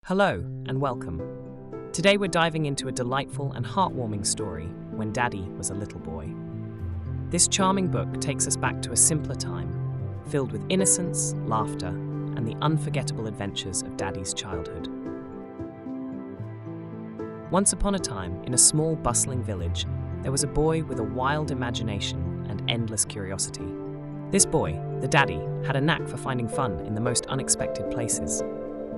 Hello and welcome. Today we're diving into a delightful and heartwarming story when Daddy was a little boy. This charming book takes us back to a simpler time, filled with innocence, laughter, and the unforgettable adventures of Daddy's childhood. Once upon a time, in a small bustling village, there was a boy with a wild imagination and endless curiosity. This boy, the Daddy, had a knack for finding fun in the most unexpected places.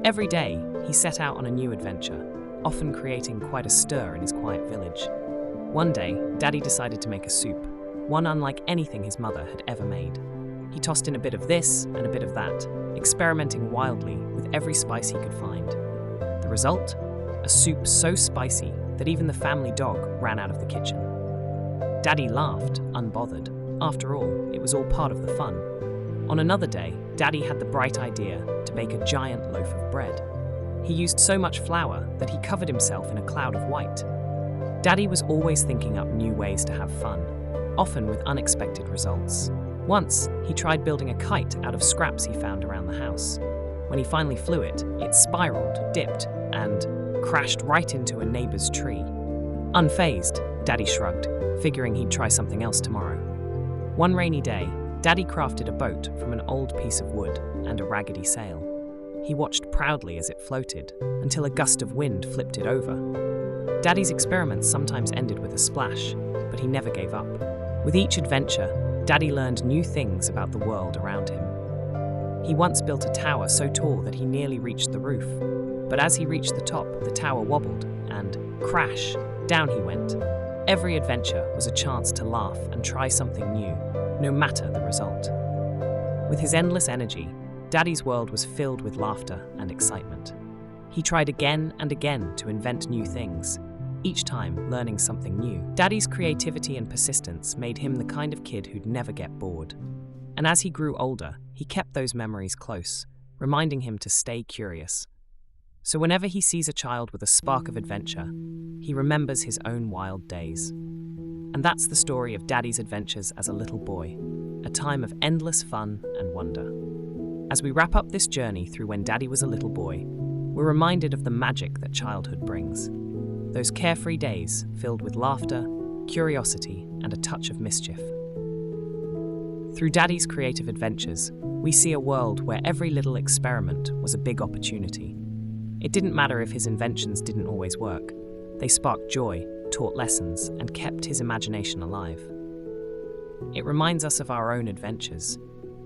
Every day, he set out on a new adventure, often creating quite a stir in his quiet village. One day, Daddy decided to make a soup, one unlike anything his mother had ever made. He tossed in a bit of this and a bit of that, experimenting wildly with every spice he could find. The result? A soup so spicy that even the family dog ran out of the kitchen. Daddy laughed, unbothered. After all, it was all part of the fun. On another day, Daddy had the bright idea to bake a giant loaf of bread. He used so much flour that he covered himself in a cloud of white. Daddy was always thinking up new ways to have fun, often with unexpected results. Once, he tried building a kite out of scraps he found around the house. When he finally flew it, it spiraled, dipped, and crashed right into a neighbor's tree. Unfazed, Daddy shrugged, figuring he'd try something else tomorrow. One rainy day, Daddy crafted a boat from an old piece of wood and a raggedy sail. He watched proudly as it floated, until a gust of wind flipped it over. Daddy's experiments sometimes ended with a splash, but he never gave up. With each adventure, Daddy learned new things about the world around him. He once built a tower so tall that he nearly reached the roof. But as he reached the top, the tower wobbled, and crash, down he went. Every adventure was a chance to laugh and try something new, no matter the result. With his endless energy, Daddy's world was filled with laughter and excitement. He tried again and again to invent new things, each time learning something new. Daddy's creativity and persistence made him the kind of kid who'd never get bored. And as he grew older, he kept those memories close, reminding him to stay curious. So whenever he sees a child with a spark of adventure, he remembers his own wild days. And that's the story of Daddy's adventures as a little boy, a time of endless fun and wonder. As we wrap up this journey through when Daddy was a little boy, we're reminded of the magic that childhood brings. Those carefree days filled with laughter, curiosity, and a touch of mischief. Through Daddy's creative adventures, we see a world where every little experiment was a big opportunity. It didn't matter if his inventions didn't always work. They sparked joy, taught lessons, and kept his imagination alive. It reminds us of our own adventures,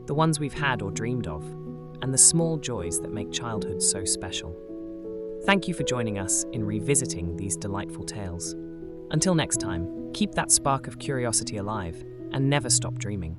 the ones we've had or dreamed of, and the small joys that make childhood so special. Thank you for joining us in revisiting these delightful tales. Until next time, keep that spark of curiosity alive and never stop dreaming.